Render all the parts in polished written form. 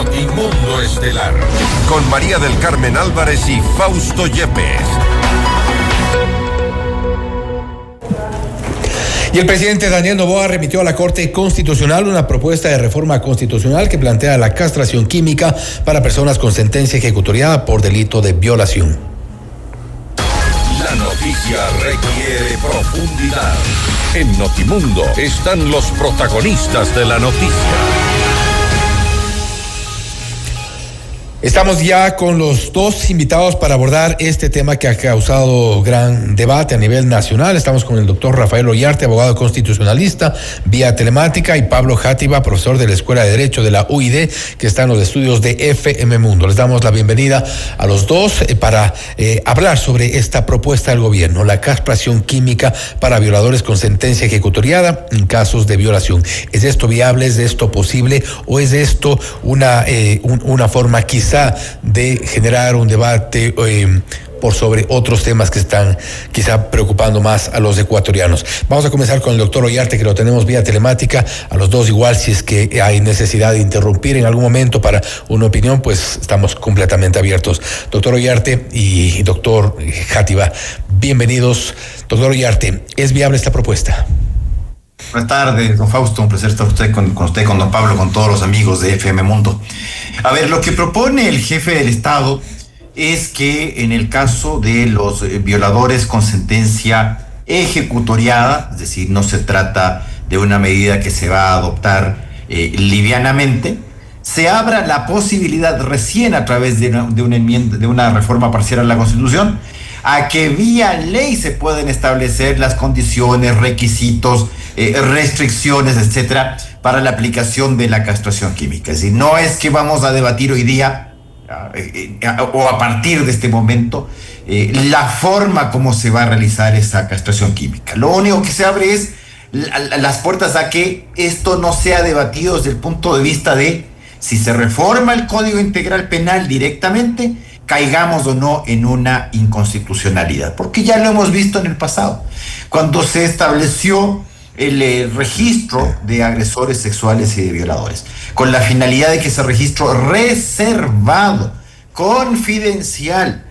Notimundo Estelar, con María del Carmen Álvarez y Fausto Yepes. Y el presidente Daniel Noboa remitió a la Corte Constitucional una propuesta de reforma constitucional que plantea la castración química para personas con sentencia ejecutoriada por delito de violación. La noticia requiere profundidad. En Notimundo están los protagonistas de la noticia. Estamos ya con los dos invitados para abordar este tema que ha causado gran debate a nivel nacional. Estamos con el doctor Rafael Ollarte, abogado constitucionalista, vía telemática, y Pablo Játiva, profesor de la Escuela de Derecho de la UID, que está en los estudios de FM Mundo. Les damos la bienvenida a los dos para hablar sobre esta propuesta del gobierno, la castración química para violadores con sentencia ejecutoriada en casos de violación. ¿Es esto viable? ¿Es esto posible? ¿O es esto una forma quizá de generar un debate por sobre otros temas que están quizá preocupando más a los ecuatorianos? Vamos a comenzar con el doctor Ollarte, que lo tenemos vía telemática. A los dos igual, si es que hay necesidad de interrumpir en algún momento para una opinión, pues estamos completamente abiertos. Doctor Ollarte y doctor Játiva, bienvenidos. Doctor Ollarte, ¿es viable esta propuesta? Buenas tardes, don Fausto, un placer estar con don Pablo, con todos los amigos de FM Mundo. A ver, lo que propone el jefe del Estado es que en el caso de los violadores con sentencia ejecutoriada, es decir, no se trata de una medida que se va a adoptar livianamente, se abra la posibilidad recién a través de una enmienda, de una reforma parcial a la Constitución, a que vía ley se pueden establecer las condiciones, requisitos, restricciones, etcétera, para la aplicación de la castración química. Es decir, no es que vamos a debatir hoy día o a partir de este momento la forma como se va a realizar esa castración química. Lo único que se abre es las puertas a que esto no sea debatido desde el punto de vista de si se reforma el Código Integral Penal directamente, caigamos o no en una inconstitucionalidad, porque ya lo hemos visto en el pasado, cuando se estableció el registro de agresores sexuales y de violadores, con la finalidad de que ese registro reservado, confidencial,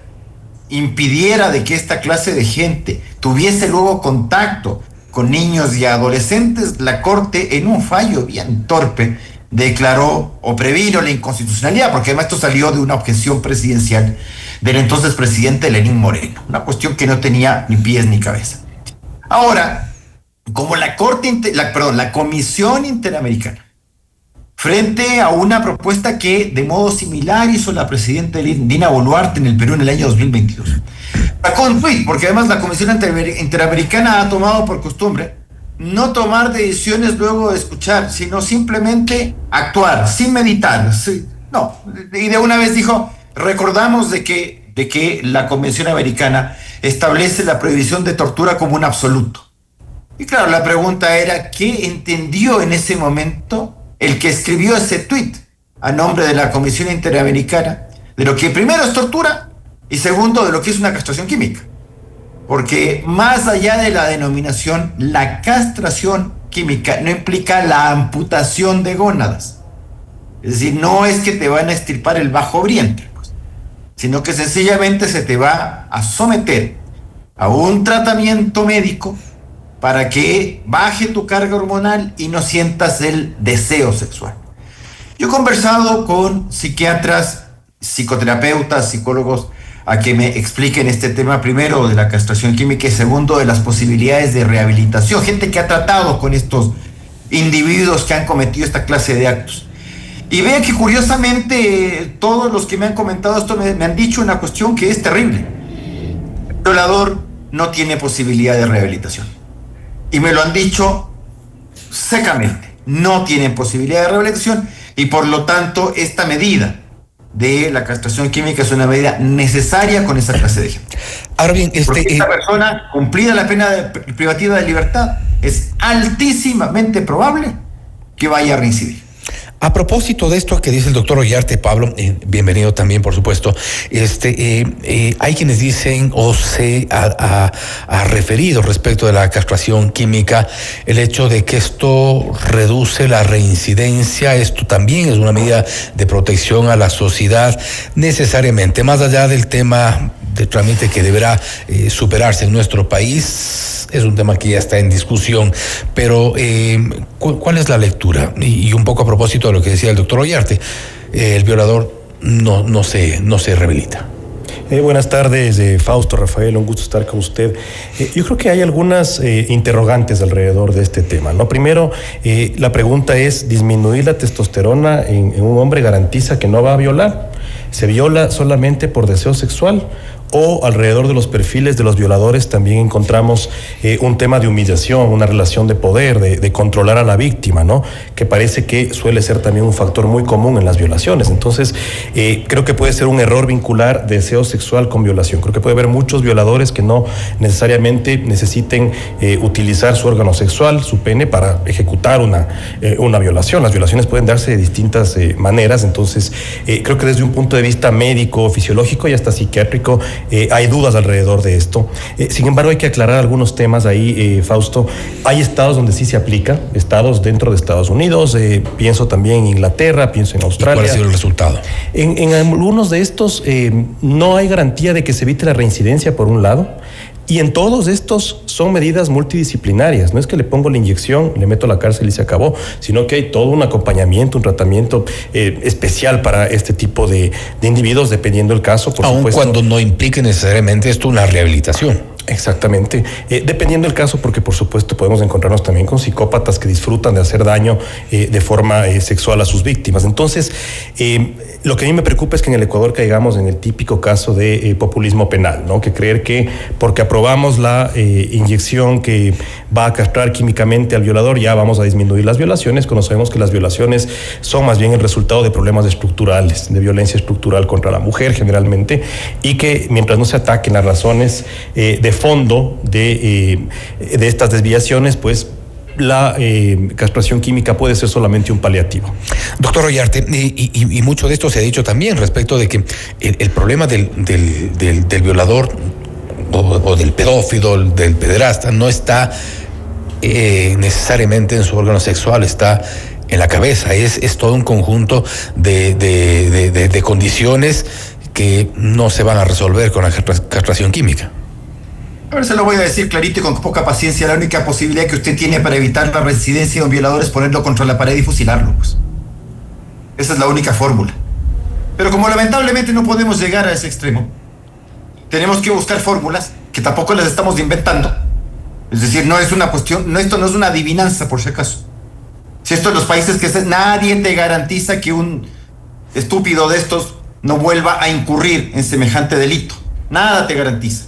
impidiera de que esta clase de gente tuviese luego contacto con niños y adolescentes. La Corte, en un fallo bien torpe, declaró o previno la inconstitucionalidad, porque además esto salió de una objeción presidencial del entonces presidente Lenín Moreno, una cuestión que no tenía ni pies ni cabeza. Ahora, como la Comisión Interamericana, frente a una propuesta que de modo similar hizo la presidenta Dina Boluarte en el Perú en el año 2022, sacó un tuit, porque además la Comisión Interamericana ha tomado por costumbre no tomar decisiones luego de escuchar, sino simplemente actuar, sin meditar. Sí, no, y de una vez dijo, recordamos de que la Convención Americana establece la prohibición de tortura como un absoluto. Y claro, la pregunta era, ¿qué entendió en ese momento el que escribió ese tuit a nombre de la Comisión Interamericana de lo que primero es tortura y segundo de lo que es una castración química? Porque más allá de la denominación, la castración química no implica la amputación de gónadas. Es decir, no es que te van a extirpar el bajo vientre, pues, sino que sencillamente se te va a someter a un tratamiento médico para que baje tu carga hormonal y no sientas el deseo sexual. Yo he conversado con psiquiatras, psicoterapeutas, psicólogos, a que me expliquen este tema, primero de la castración química y segundo de las posibilidades de rehabilitación, gente que ha tratado con estos individuos que han cometido esta clase de actos. Y vean que curiosamente todos los que me han comentado esto me han dicho una cuestión que es terrible. El violador no tiene posibilidad de rehabilitación. Y me lo han dicho secamente, no tienen posibilidad de rehabilitación y por lo tanto esta medida de la castración química es una medida necesaria con esa clase de gente. Ahora bien, porque esta persona, cumplida la pena privativa de libertad, es altísimamente probable que vaya a reincidir. A propósito de esto que dice el doctor Ollarte, Pablo, bienvenido también, por supuesto, hay quienes dicen o se ha referido respecto de la castración química, el hecho de que esto reduce la reincidencia, esto también es una medida de protección a la sociedad, necesariamente, más allá del tema del trámite que deberá superarse en nuestro país, es un tema que ya está en discusión, pero ¿cuál es la lectura? Y un poco a propósito de lo que decía el doctor Ollarte, el violador no se rehabilita. Buenas tardes, Fausto, Rafael, un gusto estar con usted. Yo creo que hay algunas interrogantes alrededor de este tema, ¿no? Primero, la pregunta es, ¿disminuir la testosterona en un hombre garantiza que no va a violar? ¿Se viola solamente por deseo sexual? O alrededor de los perfiles de los violadores también encontramos un tema de humillación, una relación de poder, de controlar a la víctima, ¿no? Que parece que suele ser también un factor muy común en las violaciones. Entonces, creo que puede ser un error vincular deseo sexual con violación. Creo que puede haber muchos violadores que no necesariamente necesiten utilizar su órgano sexual, su pene, para ejecutar una violación. Las violaciones pueden darse de distintas maneras. Entonces, creo que desde un punto de vista médico, fisiológico y hasta psiquiátrico, hay dudas alrededor de esto. Sin embargo, hay que aclarar algunos temas ahí, Fausto. Hay estados donde sí se aplica, estados dentro de Estados Unidos, pienso también en Inglaterra, pienso en Australia. ¿Y cuál ha sido el resultado? En algunos de estos no hay garantía de que se evite la reincidencia, por un lado. Y en todos estos son medidas multidisciplinarias. No es que le pongo la inyección, le meto a la cárcel y se acabó, sino que hay todo un acompañamiento, un tratamiento especial para este tipo de individuos, dependiendo del caso, por supuesto. Aun cuando no implique necesariamente esto una rehabilitación. Exactamente. Dependiendo del caso, porque por supuesto podemos encontrarnos también con psicópatas que disfrutan de hacer daño de forma sexual a sus víctimas. Entonces, lo que a mí me preocupa es que en el Ecuador caigamos en el típico caso de populismo penal, ¿no? Que creer que porque aprobamos la inyección que va a castrar químicamente al violador, ya vamos a disminuir las violaciones, cuando sabemos que las violaciones son más bien el resultado de problemas estructurales, de violencia estructural contra la mujer generalmente, y que mientras no se ataquen las razones de fondo de estas desviaciones, pues la castración química puede ser solamente un paliativo. Doctor Ollarte, y mucho de esto se ha dicho también respecto de que el problema del violador o del pedófilo, del pederasta, no está necesariamente en su órgano sexual, está en la cabeza. Es todo un conjunto de condiciones que no se van a resolver con la castración química. Ahora se lo voy a decir clarito y con poca paciencia. La única posibilidad que usted tiene para evitar la reincidencia de un violador es ponerlo contra la pared y fusilarlo, pues. Esa es la única fórmula. Pero como lamentablemente no podemos llegar a ese extremo, tenemos que buscar fórmulas que tampoco las estamos inventando. Es decir, no es una cuestión, esto no es una adivinanza, por si acaso. Si esto en los países que nadie te garantiza que un estúpido de estos no vuelva a incurrir en semejante delito. Nada te garantiza.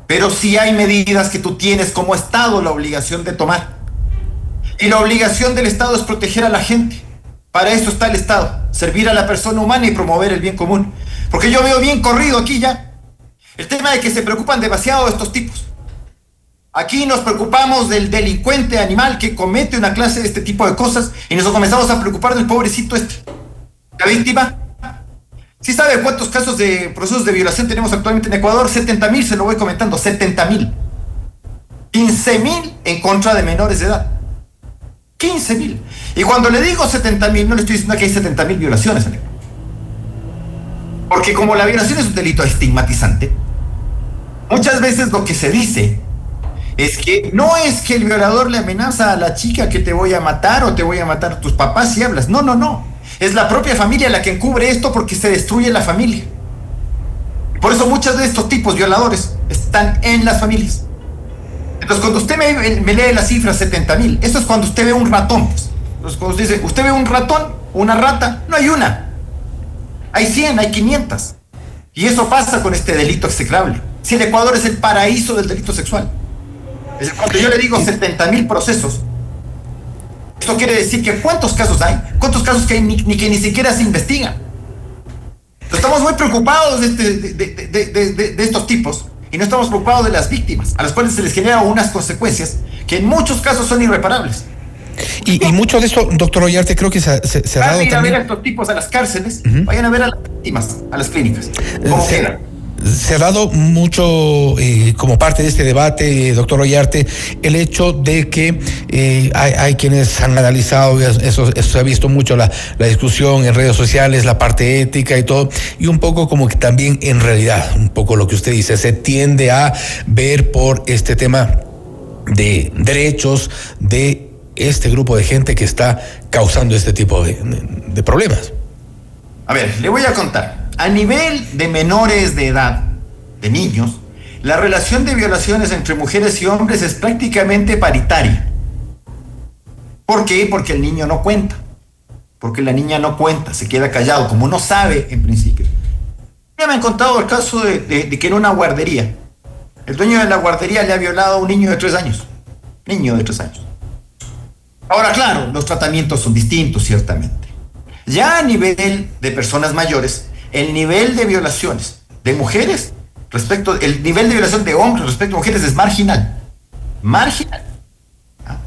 Pero sí hay medidas que tú tienes como Estado la obligación de tomar. Y la obligación del Estado es proteger a la gente. Para eso está el Estado, servir a la persona humana y promover el bien común. Porque yo veo bien corrido aquí ya el tema de que se preocupan demasiado estos tipos. Aquí nos preocupamos del delincuente animal que comete una clase de este tipo de cosas y nos comenzamos a preocupar del pobrecito la víctima. ¿Sí sabe cuántos casos de procesos de violación tenemos actualmente en Ecuador? 70,000, se lo voy comentando, 70,000. 15,000 en contra de menores de edad. 15,000. Y cuando le digo 70,000, no le estoy diciendo que hay 70,000 violaciones en Ecuador. Porque como la violación es un delito estigmatizante, muchas veces lo que se dice es que no es que el violador le amenaza a la chica que te voy a matar o te voy a matar a tus papás si hablas. No. Es la propia familia la que encubre esto porque se destruye la familia. Por eso muchos de estos tipos violadores están en las familias. Entonces cuando usted me lee la cifra 70,000, eso es cuando usted ve un ratón. Pues. Entonces cuando usted ve un ratón, una rata, no hay una. Hay 100, hay 500. Y eso pasa con este delito execrable. Si el Ecuador es el paraíso del delito sexual. Es decir, cuando yo le digo 70,000 procesos, esto quiere decir que ¿cuántos casos hay? ¿Cuántos casos que hay que ni siquiera se investigan? Estamos muy preocupados de estos tipos y no estamos preocupados de las víctimas, a las cuales se les generan unas consecuencias que en muchos casos son irreparables. Y mucho de esto, doctor Ollarte, creo que se ha dado Ir también. a ver a estos tipos a las cárceles, vayan a ver a las víctimas, a las clínicas. ¿Cómo quedan? Se ha dado mucho como parte de este debate, doctor Ollarte, el hecho de que hay quienes han analizado, eso se ha visto mucho, la discusión en redes sociales, la parte ética y todo, y un poco como que también en realidad, un poco lo que usted dice, se tiende a ver por este tema de derechos de este grupo de gente que está causando este tipo de problemas. A ver, le voy a contar. A nivel de menores de edad, de niños, la relación de violaciones entre mujeres y hombres es prácticamente paritaria. ¿Por qué? Porque el niño no cuenta. Porque la niña no cuenta, se queda callado, como no sabe en principio. Ya me han contado el caso de que en una guardería, el dueño de la guardería le ha violado a un niño de 3 años. Niño de 3 años. Ahora, claro, los tratamientos son distintos, ciertamente. Ya a nivel de personas mayores, el nivel de violaciones de mujeres el nivel de violación de hombres respecto a mujeres es marginal. Marginal.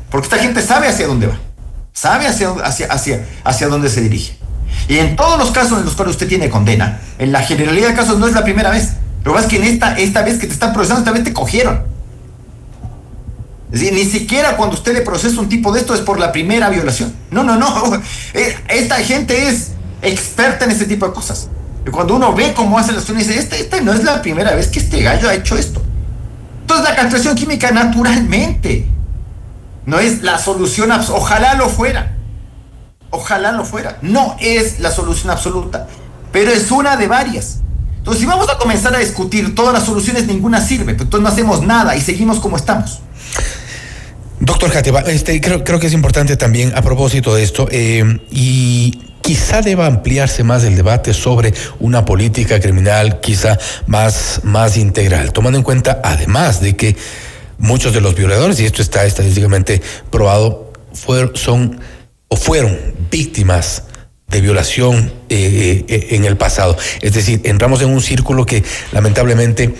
Porque esta gente sabe hacia dónde va. Sabe hacia dónde se dirige. Y en todos los casos en los cuales usted tiene condena, en la generalidad de casos no es la primera vez. Lo que pasa es que en esta vez que te están procesando, esta vez te cogieron. Es decir, ni siquiera cuando usted le procesa un tipo de esto es por la primera violación. No. Esta gente es experta en este tipo de cosas. Y cuando uno ve cómo hace las cosas, dice, esta no es la primera vez que este gallo ha hecho esto. Entonces la castración química naturalmente no es la solución, ojalá lo fuera. Ojalá lo fuera. No es la solución absoluta, pero es una de varias. Entonces si vamos a comenzar a discutir todas las soluciones, ninguna sirve. Entonces no hacemos nada y seguimos como estamos. Doctor Játiva, creo que es importante también a propósito de esto, y quizá deba ampliarse más el debate sobre una política criminal quizá más integral, tomando en cuenta además de que muchos de los violadores, y esto está estadísticamente probado, fueron víctimas de violación en el pasado. Es decir, entramos en un círculo que lamentablemente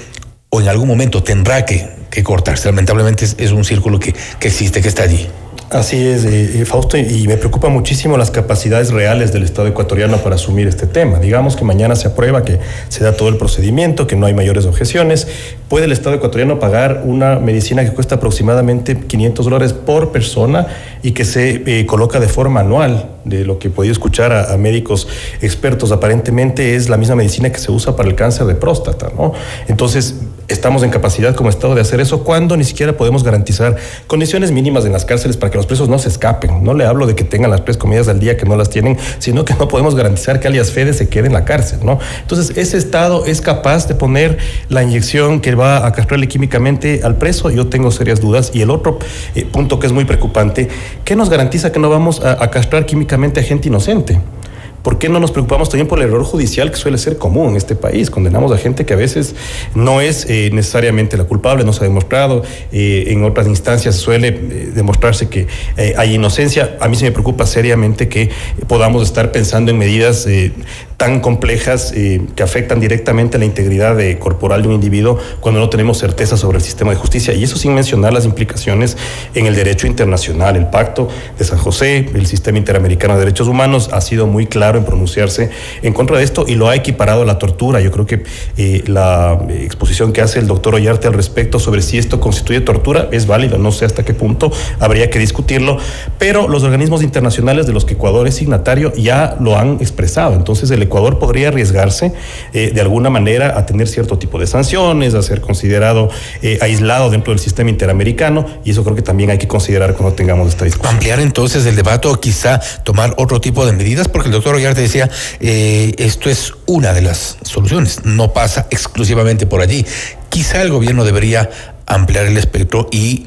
o en algún momento tendrá que cortarse. Lamentablemente es un círculo que existe, que está allí. Así es, Fausto, y me preocupa muchísimo las capacidades reales del Estado ecuatoriano para asumir este tema. Digamos que mañana se aprueba, que se da todo el procedimiento, que no hay mayores objeciones. ¿Puede el Estado ecuatoriano pagar una medicina que cuesta aproximadamente $500 por persona y que se coloca de forma anual? De lo que he podido escuchar a médicos expertos, aparentemente es la misma medicina que se usa para el cáncer de próstata, ¿no? Entonces, estamos en capacidad como Estado de hacer eso cuando ni siquiera podemos garantizar condiciones mínimas en las cárceles para que los presos no se escapen. No le hablo de que tengan las 3 comidas al día, que no las tienen, sino que no podemos garantizar que alias Fede se quede en la cárcel, ¿no? Entonces, ese Estado es capaz de poner la inyección que va a castrarle químicamente al preso. Yo tengo serias dudas. Y el otro punto que es muy preocupante, ¿qué nos garantiza que no vamos a castrar químicamente a gente inocente? ¿Por qué no nos preocupamos también por el error judicial que suele ser común en este país? Condenamos a gente que a veces no es necesariamente la culpable, no se ha demostrado. En otras instancias suele demostrarse que hay inocencia. A mí se me preocupa seriamente que podamos estar pensando en medidas tan complejas que afectan directamente a la integridad corporal de un individuo cuando no tenemos certeza sobre el sistema de justicia. Y eso sin mencionar las implicaciones en el derecho internacional. El Pacto de San José, el Sistema Interamericano de Derechos Humanos, ha sido muy claro en pronunciarse en contra de esto y lo ha equiparado a la tortura. Yo creo que la exposición que hace el doctor Ollarte al respecto sobre si esto constituye tortura es válida. No sé hasta qué punto, habría que discutirlo, pero los organismos internacionales de los que Ecuador es signatario ya lo han expresado. Entonces el Ecuador podría arriesgarse de alguna manera a tener cierto tipo de sanciones, a ser considerado aislado dentro del sistema interamericano, y eso creo que también hay que considerar cuando tengamos esta discusión. Ampliar entonces el debate o quizá tomar otro tipo de medidas, porque el doctor Ollarte decía, esto es una de las soluciones, no pasa exclusivamente por allí. Quizá el gobierno debería ampliar el espectro y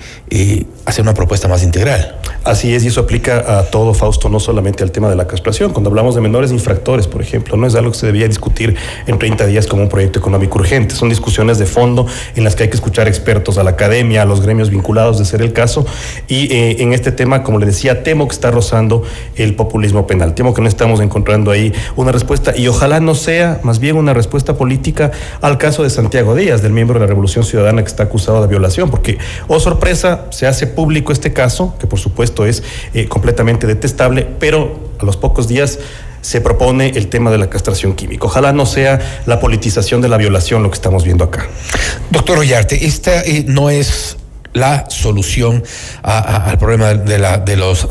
hacer una propuesta más integral. Así es, y eso aplica a todo, Fausto, no solamente al tema de la castración. Cuando hablamos de menores infractores, por ejemplo, no es algo que se debía discutir en 30 días como un proyecto económico urgente. Son discusiones de fondo en las que hay que escuchar expertos, a la academia, a los gremios vinculados, de ser el caso. Y en este tema, como le decía, temo que está rozando el populismo penal. Temo que no estamos encontrando ahí una respuesta, y ojalá no sea más bien una respuesta política al caso de Santiago Díaz, del miembro de la Revolución Ciudadana que está acusado de violación, porque, oh sorpresa, se hace público este caso, que por supuesto es completamente detestable, pero a los pocos días se propone el tema de la castración química. Ojalá no sea la politización de la violación lo que estamos viendo acá. Doctor Ollarte, esta no es la solución al problema de los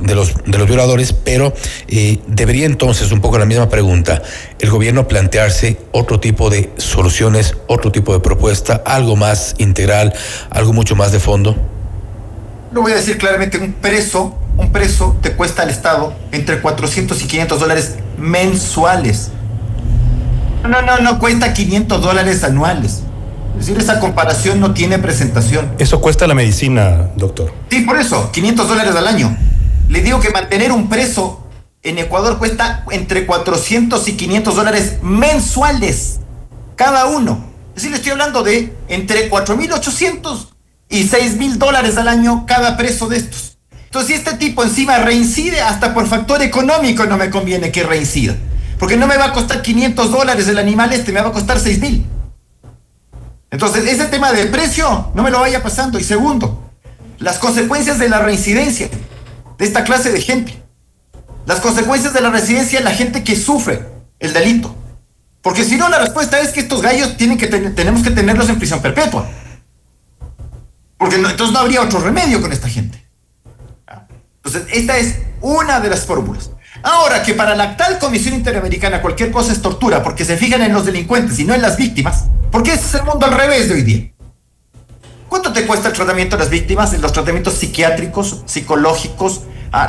violadores, pero debería entonces, un poco la misma pregunta, el gobierno plantearse otro tipo de soluciones, otro tipo de propuesta, algo más integral, algo mucho más de fondo. Lo voy a decir claramente, un preso te cuesta al Estado entre $400 y $500 mensuales. No cuesta $500 anuales. Es decir, esa comparación no tiene presentación. Eso cuesta la medicina, doctor. Sí, por eso, $500 al año. Le digo que mantener un preso en Ecuador cuesta entre $400 y $500 mensuales, cada uno. Es decir, le estoy hablando de entre $4.800 y $6.000 al año cada preso de estos. Entonces, si este tipo encima reincide, hasta por factor económico no me conviene que reincida. Porque no me va a costar $500 el animal me va a costar 6.000. Entonces, ese tema de precio no me lo vaya pasando. Y segundo, las consecuencias de la reincidencia de esta clase de gente. Las consecuencias de la reincidencia en la gente que sufre el delito. Porque si no, la respuesta es que estos gallos tenemos que tenerlos en prisión perpetua. Porque entonces no habría otro remedio con esta gente. Entonces, esta es una de las fórmulas. Ahora, que para la tal Comisión Interamericana cualquier cosa es tortura, porque se fijan en los delincuentes y no en las víctimas, porque ese es el mundo al revés de hoy día. ¿Cuánto te cuesta el tratamiento de las víctimas? Los tratamientos psiquiátricos, psicológicos,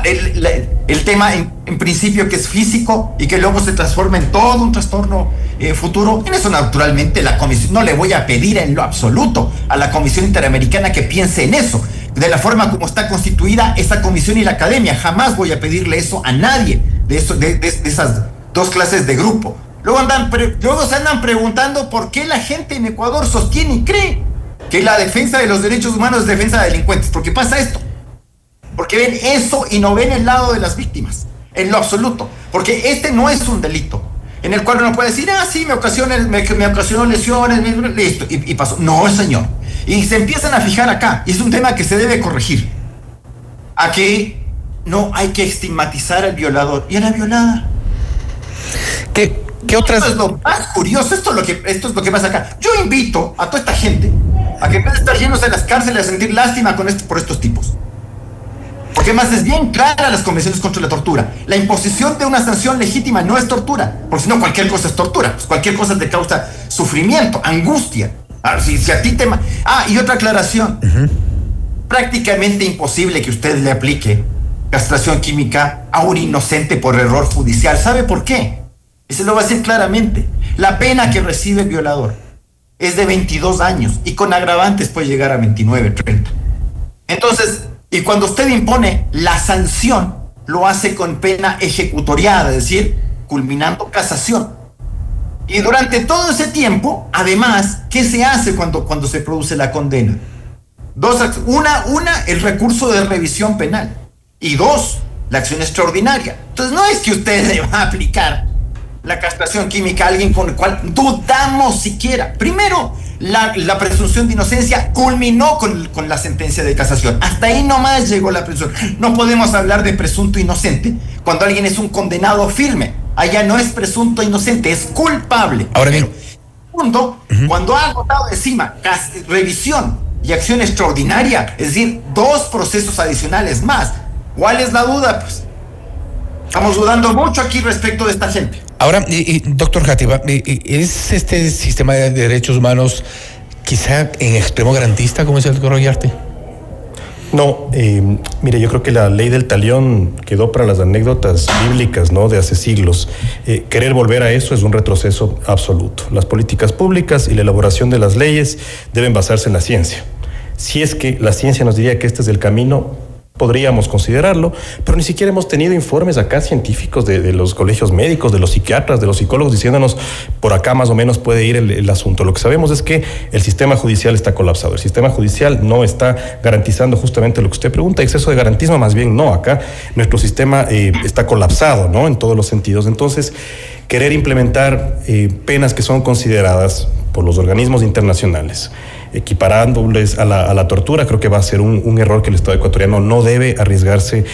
el tema en principio que es físico y que luego se transforma en todo un trastorno futuro. En eso naturalmente la comisión, no le voy a pedir en lo absoluto a la Comisión Interamericana que piense en eso, de la forma como está constituida esa comisión y la academia. Jamás voy a pedirle eso a nadie de esas dos clases de grupo. Luego se andan preguntando por qué la gente en Ecuador sostiene y cree que la defensa de los derechos humanos es defensa de delincuentes. ¿Por qué pasa esto? Porque ven eso y no ven el lado de las víctimas, en lo absoluto. Porque este no es un delito en el cual uno puede decir, sí, me ocasionó lesiones, listo, y pasó. No, señor. Y se empiezan a fijar acá, y es un tema que se debe corregir, a que no hay que estigmatizar al violador y a la violada. ¿Qué otras? Esto es lo más curioso, esto es lo que pasa acá. Yo invito a toda esta gente a que en vez de estar llenos de las cárceles a sentir lástima por estos tipos. Porque más es bien clara las convenciones contra la tortura. La imposición de una sanción legítima no es tortura, porque si no cualquier cosa es tortura, pues cualquier cosa te causa sufrimiento, angustia. Si a ti te... y otra aclaración. Prácticamente imposible que usted le aplique castración química a un inocente por error judicial. ¿Sabe por qué? Y se lo va a decir claramente. La pena que recibe el violador es de 22 años y con agravantes puede llegar a 29, 30. Entonces, y cuando usted impone la sanción, lo hace con pena ejecutoriada, es decir, culminando casación. Y durante todo ese tiempo, además, ¿qué se hace cuando se produce la condena? Una, el recurso de revisión penal. Y dos, la acción extraordinaria. Entonces, no es que usted le va a aplicar la castración química a alguien con el cual dudamos siquiera. Primero, la presunción de inocencia culminó con la sentencia de casación. Hasta ahí nomás llegó la presunción. No podemos hablar de presunto inocente cuando alguien es un condenado firme. Allá no es presunto inocente, es culpable. Ahora bien. Segundo, cuando ha agotado encima revisión y acción extraordinaria, es decir, 2 procesos adicionales más. ¿Cuál es la duda? Pues estamos dudando mucho aquí respecto de esta gente. Ahora, doctor Játiva, ¿es este sistema de derechos humanos quizá en extremo garantista, como dice el doctor Ollarte? No, mire, yo creo que la ley del talión quedó para las anécdotas bíblicas, ¿no?, de hace siglos. Querer volver a eso es un retroceso absoluto. Las políticas públicas y la elaboración de las leyes deben basarse en la ciencia. Si es que la ciencia nos diría que este es el camino, podríamos considerarlo, pero ni siquiera hemos tenido informes acá científicos de los colegios médicos, de los psiquiatras, de los psicólogos, diciéndonos por acá más o menos puede ir el asunto. Lo que sabemos es que el sistema judicial está colapsado. El sistema judicial no está garantizando justamente lo que usted pregunta. Exceso de garantismo, más bien no. Acá nuestro sistema está colapsado, ¿no?, en todos los sentidos. Entonces, querer implementar penas que son consideradas por los organismos internacionales equiparándoles a la tortura, creo que va a ser un error que el Estado ecuatoriano no debe arriesgarse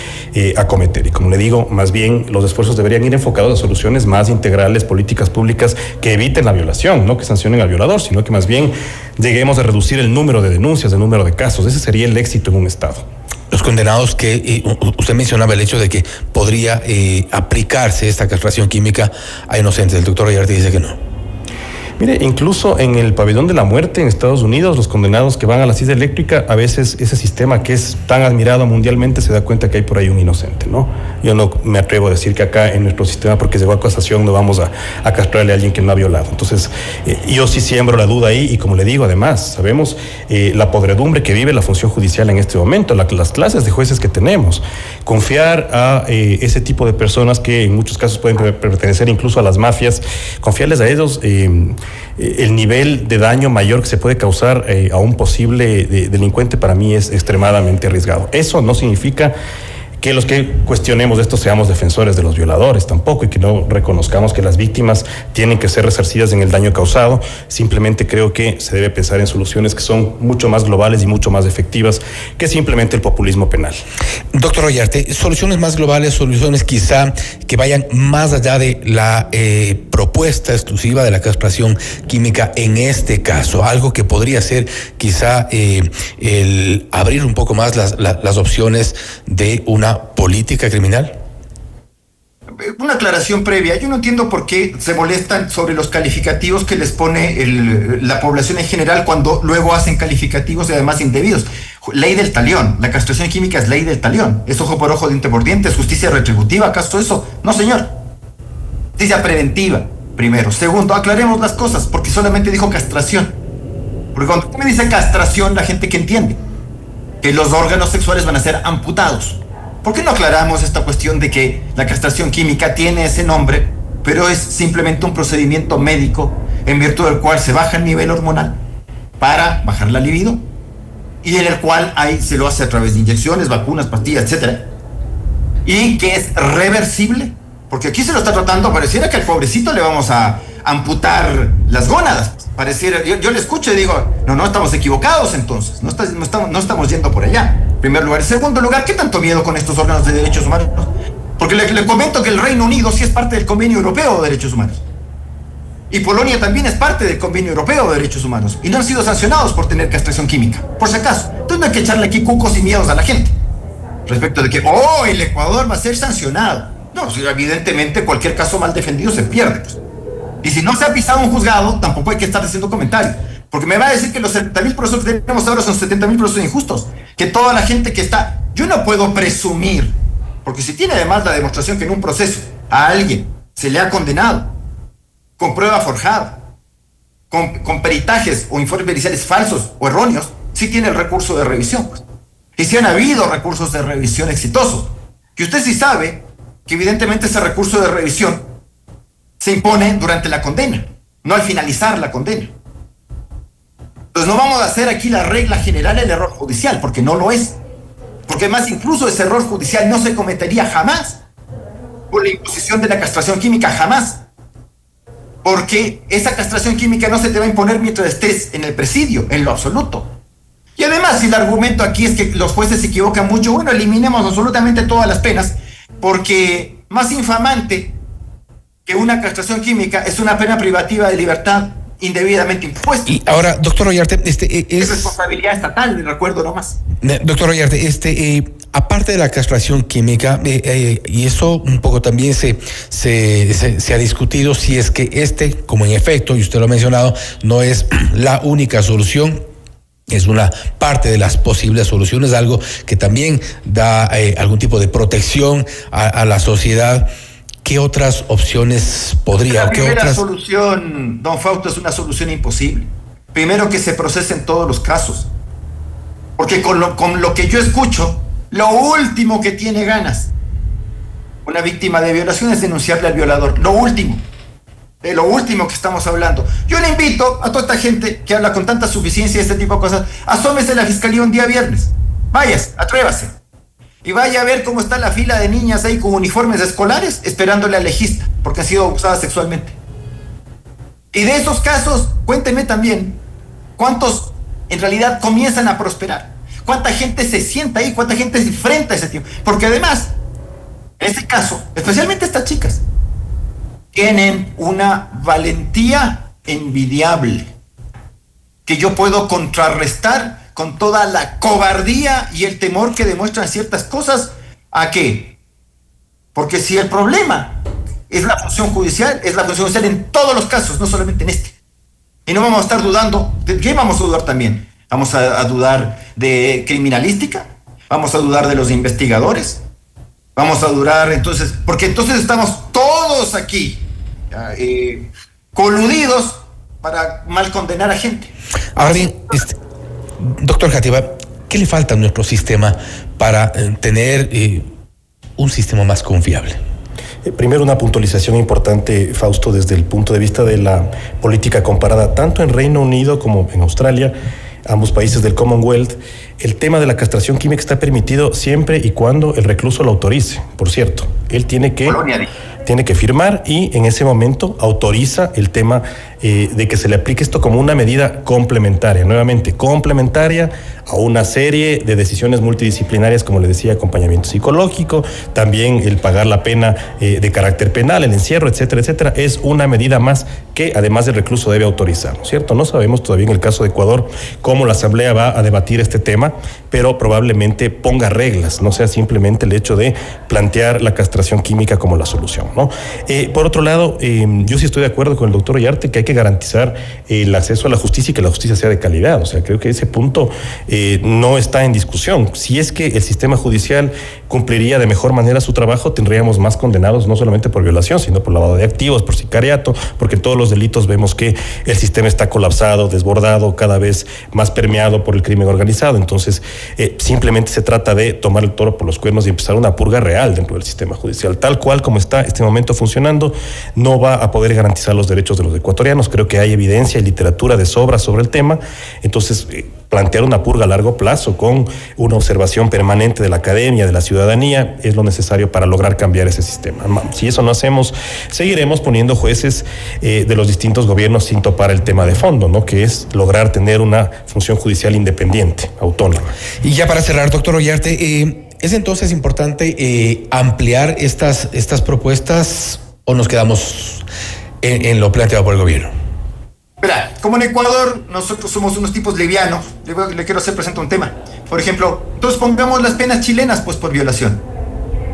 a cometer. Y como le digo, más bien los esfuerzos deberían ir enfocados a soluciones más integrales, políticas públicas que eviten la violación, no que sancionen al violador, sino que más bien lleguemos a reducir el número de denuncias, el número de casos. Ese sería el éxito en un Estado. Los condenados que usted mencionaba el hecho de que podría aplicarse esta castración química a inocentes. El doctor Ayarte dice que no. Mire, incluso en el pabellón de la muerte en Estados Unidos, los condenados que van a la silla eléctrica, a veces ese sistema que es tan admirado mundialmente se da cuenta que hay por ahí un inocente, ¿no? Yo no me atrevo a decir que acá en nuestro sistema, porque llegó a casación, no vamos a castrarle a alguien que no ha violado. Entonces, yo sí siembro la duda ahí y como le digo, además, sabemos la podredumbre que vive la función judicial en este momento, las clases de jueces que tenemos. Confiar a ese tipo de personas que en muchos casos pueden pertenecer incluso a las mafias, confiarles a ellos el nivel de daño mayor que se puede causar a un posible delincuente para mí es extremadamente arriesgado. Eso no significa que los que cuestionemos esto seamos defensores de los violadores tampoco y que no reconozcamos que las víctimas tienen que ser resarcidas en el daño causado. Simplemente creo que se debe pensar en soluciones que son mucho más globales y mucho más efectivas que simplemente el populismo penal. Doctor Ollarté, soluciones más globales, soluciones quizá que vayan más allá de la propuesta exclusiva de la castración química en este caso, algo que podría ser quizá el abrir un poco más las opciones de una política criminal. Una aclaración previa. Yo no entiendo por qué se molestan sobre los calificativos que les pone la población en general cuando luego hacen calificativos y además indebidos. Ley del talión. La castración química es ley del talión. Es ojo por ojo, diente por diente. ¿Es justicia retributiva? ¿Acaso eso? No, señor. Justicia preventiva, primero. Segundo, aclaremos las cosas, porque solamente dijo castración. Porque cuando usted me dice castración, la gente que entiende que los órganos sexuales van a ser amputados. ¿Por qué no aclaramos esta cuestión de que la castración química tiene ese nombre, pero es simplemente un procedimiento médico en virtud del cual se baja el nivel hormonal para bajar la libido y en el cual se lo hace a través de inyecciones, vacunas, pastillas, etcétera, y que es reversible? Porque aquí se lo está tratando, pareciera que al pobrecito le vamos a amputar las gónadas. Pareciera, yo le escucho y digo, no estamos equivocados entonces, no estamos yendo por allá. En primer lugar. En segundo lugar, ¿qué tanto miedo con estos órganos de derechos humanos? Porque le comento que el Reino Unido sí es parte del Convenio Europeo de Derechos Humanos. Y Polonia también es parte del Convenio Europeo de Derechos Humanos. Y no han sido sancionados por tener castración química, por si acaso. Entonces no hay que echarle aquí cucos y miedos a la gente. Respecto de que, el Ecuador va a ser sancionado. No, evidentemente cualquier caso mal defendido se pierde, pues. Y si no se ha pisado un juzgado, tampoco hay que estar haciendo comentarios. Porque me va a decir que los 70,000 procesos que tenemos ahora son 70,000 procesos injustos. Que toda la gente que está... Yo no puedo presumir, porque si tiene además la demostración que en un proceso a alguien se le ha condenado con prueba forjada, con peritajes o informes periciales falsos o erróneos, sí tiene el recurso de revisión, pues. Y si han habido recursos de revisión exitosos. Que usted sí sabe que evidentemente ese recurso de revisión se impone durante la condena, no al finalizar la condena. Entonces no vamos a hacer aquí la regla general el error judicial, porque no lo es. Porque además incluso ese error judicial no se cometería jamás por la imposición de la castración química, jamás. Porque esa castración química no se te va a imponer mientras estés en el presidio, en lo absoluto. Y además, si el argumento aquí es que los jueces se equivocan mucho, bueno, eliminemos absolutamente todas las penas, porque más infamante que una castración química es una pena privativa de libertad indebidamente impuesta. Y ahora, doctor Ollarté, es responsabilidad estatal, le recuerdo nomás. Doctor Ollarté, aparte de la castración química, y eso un poco también se ha discutido si es que como en efecto, y usted lo ha mencionado, no es la única solución. Es una parte de las posibles soluciones, algo que también da algún tipo de protección a la sociedad. ¿Qué otras opciones podría? La primera solución, don Fausto, es una solución imposible. Primero, que se procesen todos los casos. Porque con lo que yo escucho, lo último que tiene ganas una víctima de violación es denunciarle al violador. Lo último. De lo último que estamos hablando. Yo le invito a toda esta gente que habla con tanta suficiencia de este tipo de cosas, asómese a la fiscalía un día viernes. Vayas, atrévase. Y vaya a ver cómo está la fila de niñas ahí con uniformes escolares esperándole al legista, porque han sido abusadas sexualmente. Y de esos casos, cuénteme también cuántos en realidad comienzan a prosperar. ¿Cuánta gente se sienta ahí? ¿Cuánta gente se enfrenta a ese tipo? Porque además, en este caso, especialmente estas chicas, tienen una valentía envidiable que yo puedo contrarrestar con toda la cobardía y el temor que demuestran ciertas cosas. ¿A qué? Porque si el problema es la función judicial, es la función judicial en todos los casos, no solamente en este. Y no vamos a estar dudando. ¿De qué vamos a dudar también? Vamos a dudar de criminalística, vamos a dudar de los investigadores, vamos a dudar entonces, porque entonces estamos todos aquí coludidos para mal condenar a gente. Ahora bien, doctor Játiva, ¿qué le falta a nuestro sistema para tener un sistema más confiable? Primero, una puntualización importante, Fausto, desde el punto de vista de la política comparada, tanto en Reino Unido como en Australia, ambos países del Commonwealth. El tema de la castración química está permitido siempre y cuando el recluso lo autorice. Por cierto, él tiene que firmar y en ese momento autoriza el tema de que se le aplique esto como una medida complementaria, nuevamente complementaria a una serie de decisiones multidisciplinarias, como le decía, acompañamiento psicológico, también el pagar la pena de carácter penal, el encierro, etcétera, etcétera. Es una medida más que además del recluso debe autorizar, ¿no es cierto? No sabemos todavía en el caso de Ecuador cómo la Asamblea va a debatir este tema, pero probablemente ponga reglas, no sea simplemente el hecho de plantear la castración química como la solución, ¿no? Por otro lado, yo sí estoy de acuerdo con el doctor Ollarte que hay que garantizar el acceso a la justicia y que la justicia sea de calidad. O sea, creo que ese punto no está en discusión. Si es que el sistema judicial cumpliría de mejor manera su trabajo, tendríamos más condenados, no solamente por violación, sino por lavado de activos, por sicariato, porque en todos los delitos vemos que el sistema está colapsado, desbordado, cada vez más permeado por el crimen organizado. Entonces, simplemente se trata de tomar el toro por los cuernos y empezar una purga real dentro del sistema judicial. Tal cual como está este momento funcionando, no va a poder garantizar los derechos de los ecuatorianos. Creo que hay evidencia y literatura de sobra sobre el tema. Entonces, plantear una purga a largo plazo con una observación permanente de la academia, de la ciudadanía, es lo necesario para lograr cambiar ese sistema. Si eso no hacemos, seguiremos poniendo jueces de los distintos gobiernos sin topar el tema de fondo, ¿no? Que es lograr tener una función judicial independiente, autónoma. Y ya para cerrar, doctor Ollarte, ¿es entonces importante ampliar estas propuestas o nos quedamos en lo planteado por el gobierno? Mira, como en Ecuador nosotros somos unos tipos livianos, le quiero hacer presente un tema. Por ejemplo, entonces pongamos las penas chilenas pues por violación,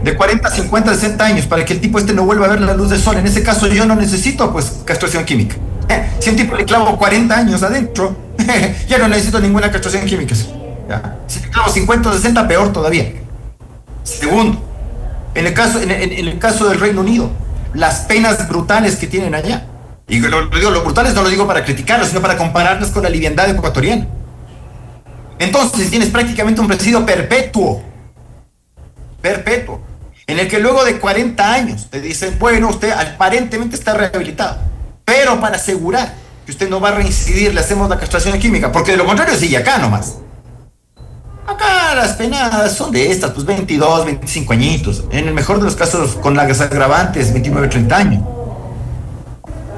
de 40, 50, 60 años, para que el tipo no vuelva a ver la luz del sol. En ese caso yo no necesito pues castración química. Si a un tipo le clavo 40 años adentro, ya no necesito ninguna castración química. ¿Ya? Si le clavo 50 o 60, peor todavía. Segundo, en el caso del Reino Unido, las penas brutales que tienen allá. Y lo brutales no lo digo para criticarlos, sino para compararlas con la liviandad ecuatoriana. Entonces tienes prácticamente un presidio perpetuo, en el que luego de 40 años te dicen, bueno, usted aparentemente está rehabilitado, pero para asegurar que usted no va a reincidir, le hacemos la castración química, porque de lo contrario sigue acá nomás. Acá las penas son de estas, pues 22, 25 añitos, en el mejor de los casos con las agravantes, 29, 30 años.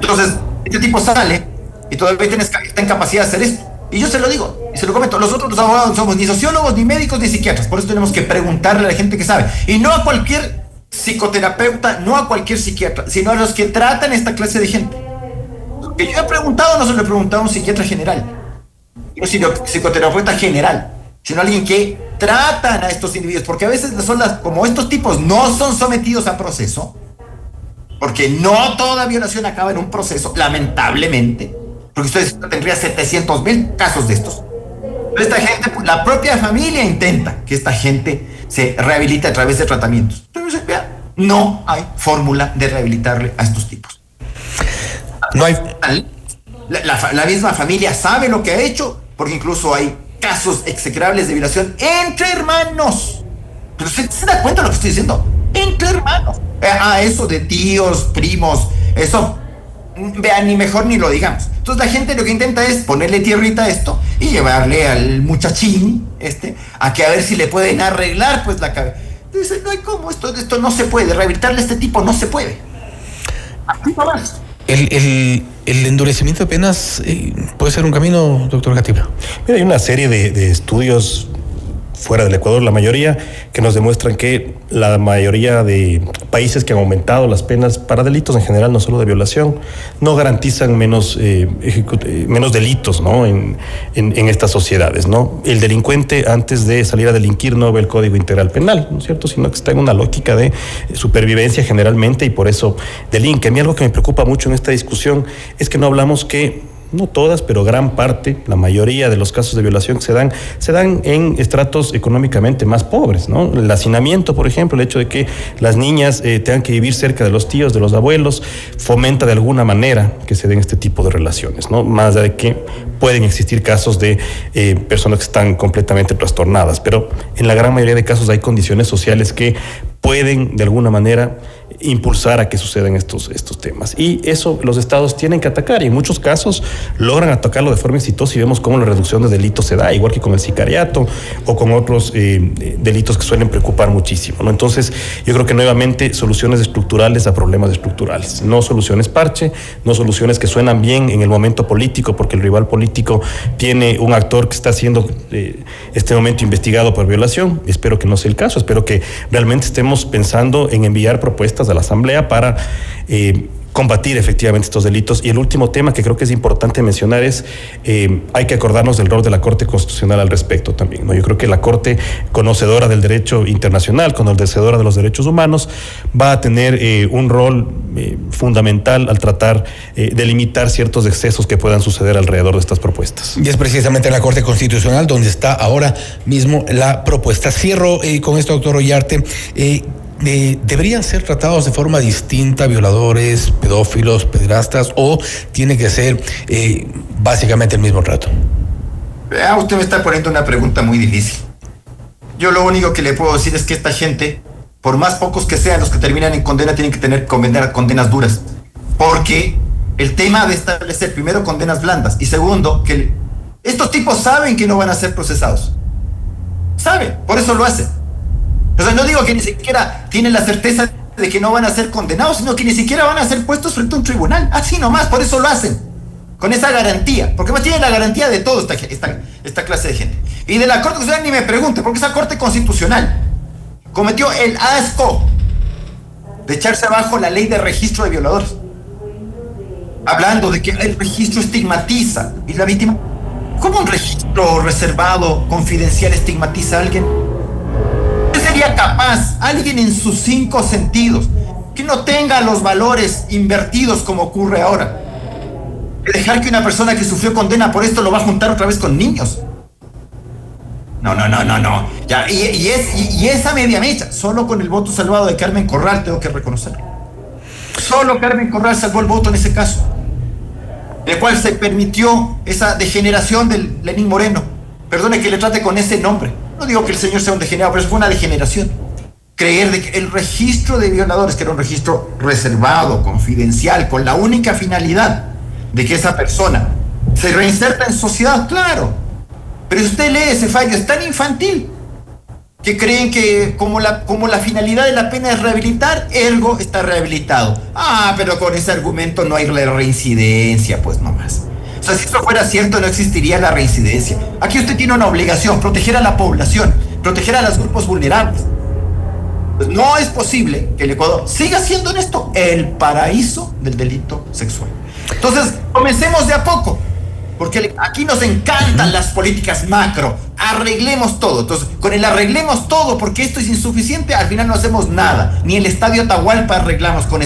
Entonces, este tipo sale y todavía está en capacidad de hacer esto. Y yo se lo digo, y se lo comento, nosotros los abogados no somos ni sociólogos, ni médicos, ni psiquiatras, por eso tenemos que preguntarle a la gente que sabe. Y no a cualquier psicoterapeuta, no a cualquier psiquiatra, sino a los que tratan esta clase de gente. Lo que yo he preguntado no se lo he preguntado a un psiquiatra general, no sino psicoterapeuta general, sino a alguien que tratan a estos individuos, porque a veces como estos tipos no son sometidos a proceso, porque no toda violación acaba en un proceso, lamentablemente, porque ustedes tendrían 700,000 casos de estos. Pero esta gente, la propia familia intenta que esta gente se rehabilite a través de tratamientos. Entonces, no hay fórmula de rehabilitarle a estos tipos. No hay. La misma familia sabe lo que ha hecho, porque incluso hay casos execrables de violación entre hermanos. Pero usted se da cuenta de lo que estoy diciendo. Entre hermanos. Eso de tíos, primos, eso, vean, ni mejor ni lo digamos. Entonces la gente lo que intenta es ponerle tierrita a esto y llevarle al muchachín a que a ver si le pueden arreglar pues la cabeza. Dice, no hay cómo, esto no se puede, rehabilitarle a este tipo no se puede. Así no más. ¿El endurecimiento de penas puede ser un camino, doctor Játiva? Mira, hay una serie de estudios fuera del Ecuador, la mayoría, que nos demuestran que la mayoría de países que han aumentado las penas para delitos en general, no solo de violación, no garantizan menos delitos, ¿no? en estas sociedades, ¿no? El delincuente, antes de salir a delinquir, no ve el Código Integral Penal, ¿no es cierto?, sino que está en una lógica de supervivencia generalmente, y por eso delinque. A mí algo que me preocupa mucho en esta discusión es que no hablamos que, no todas, pero gran parte, la mayoría de los casos de violación que se dan en estratos económicamente más pobres, ¿no? El hacinamiento, por ejemplo, el hecho de que las niñas tengan que vivir cerca de los tíos, de los abuelos, fomenta de alguna manera que se den este tipo de relaciones, ¿no? Más allá de que pueden existir casos de personas que están completamente trastornadas, pero en la gran mayoría de casos hay condiciones sociales que pueden de alguna manera impulsar a que sucedan estos temas. Y eso los estados tienen que atacar, y en muchos casos logran atacarlo de forma exitosa, y vemos cómo la reducción de delitos se da, igual que con el sicariato o con otros delitos que suelen preocupar muchísimo, ¿no? Entonces, yo creo que nuevamente soluciones estructurales a problemas estructurales, no soluciones parche, no soluciones que suenan bien en el momento político, porque el rival político tiene un actor que está siendo este momento investigado por violación. Espero que no sea el caso, espero que realmente estemos pensando en enviar propuestas a la Asamblea para combatir efectivamente estos delitos. Y el último tema que creo que es importante mencionar es hay que acordarnos del rol de la Corte Constitucional al respecto también, ¿no? Yo creo que la Corte, conocedora del derecho internacional, conocedora de los derechos humanos, va a tener un rol fundamental al tratar de limitar ciertos excesos que puedan suceder alrededor de estas propuestas. Y es precisamente en la Corte Constitucional donde está ahora mismo la propuesta. Cierro con esto, doctor Ollarte. ¿Deberían ser tratados de forma distinta violadores, pedófilos, pederastas, o tiene que ser básicamente el mismo trato? Usted me está poniendo una pregunta muy difícil. Yo lo único que le puedo decir es que esta gente, por más pocos que sean los que terminan en condena, tienen que tener condenas duras. Porque el tema de establecer, primero, condenas blandas, y segundo, que estos tipos saben que no van a ser procesados. Saben, por eso lo hacen. O sea, no digo que ni siquiera tienen la certeza de que no van a ser condenados, sino que ni siquiera van a ser puestos frente a un tribunal. Así nomás, por eso lo hacen. Con esa garantía. Porque más tienen la garantía de todo esta clase de gente. Y de la Corte Constitucional ni me pregunte, porque esa Corte Constitucional cometió el asco de echarse abajo la ley de registro de violadores. Hablando de que el registro estigmatiza. ¿Y la víctima? ¿Cómo un registro reservado, confidencial, estigmatiza a alguien? ¿Sería capaz alguien en sus 5 sentidos que no tenga los valores invertidos como ocurre ahora, de dejar que una persona que sufrió condena por esto lo va a juntar otra vez con niños? No. Ya, y esa media mecha, solo con el voto salvado de Carmen Corral, tengo que reconocerlo. Solo Carmen Corral salvó el voto en ese caso, en el cual se permitió esa degeneración del Lenín Moreno. Perdone que le trate con ese nombre. No digo que el señor sea un degenerado, pero fue una degeneración. Creer de que el registro de violadores, que era un registro reservado, confidencial, con la única finalidad de que esa persona se reinserta en sociedad, claro. Pero si usted lee ese fallo, es tan infantil que creen que como la finalidad de la pena es rehabilitar, ergo está rehabilitado. Pero con ese argumento no hay reincidencia, pues nomás. O sea, si eso fuera cierto, no existiría la reincidencia. Aquí usted tiene una obligación: proteger a la población, proteger a los grupos vulnerables. Pues no es posible que el Ecuador siga siendo en esto el paraíso del delito sexual. Entonces, comencemos de a poco, porque aquí nos encantan las políticas macro. Arreglemos todo. Entonces, con el arreglemos todo, porque esto es insuficiente, al final no hacemos nada. Ni el Estadio Atahualpa arreglamos con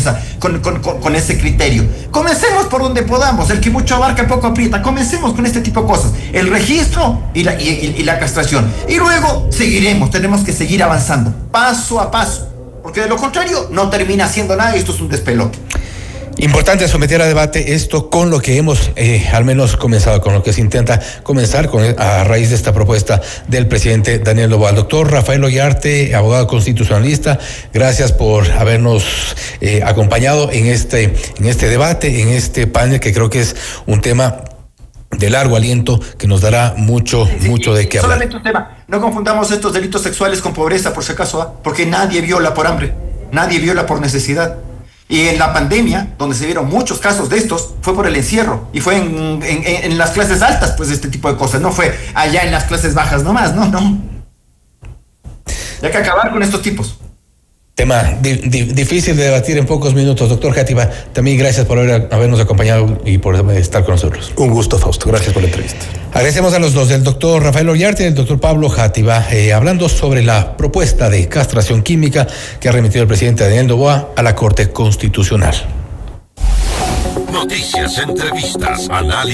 ese criterio. Comencemos por donde podamos. El que mucho abarca, poco aprieta. Comencemos con este tipo de cosas: el registro y la castración. Y luego seguiremos. Tenemos que seguir avanzando, paso a paso, porque de lo contrario no termina haciendo nada y esto es un despelote. Importante someter a debate esto con lo que hemos al menos comenzado, con lo que se intenta comenzar a raíz de esta propuesta del presidente Daniel Noboa. Doctor Rafael Ollarte, abogado constitucionalista, gracias por habernos acompañado en este debate, en este panel, que creo que es un tema de largo aliento que nos dará mucho de qué hablar. Solamente un tema: no confundamos estos delitos sexuales con pobreza, por si acaso, porque nadie viola por hambre, nadie viola por necesidad. Y en la pandemia, donde se vieron muchos casos de estos, fue por el encierro. Y fue en las clases altas, pues, este tipo de cosas. No fue allá en las clases bajas nomás, no. Y hay que acabar con estos tipos. Tema difícil de debatir en pocos minutos. Doctor Játiva, también gracias por habernos acompañado y por estar con nosotros. Un gusto, Fausto. Gracias por la entrevista. Agradecemos a los dos, el doctor Rafael Ollarte y el doctor Pablo Játiva, hablando sobre la propuesta de castración química que ha remitido el presidente Daniel Noboa a la Corte Constitucional. Noticias, entrevistas, análisis.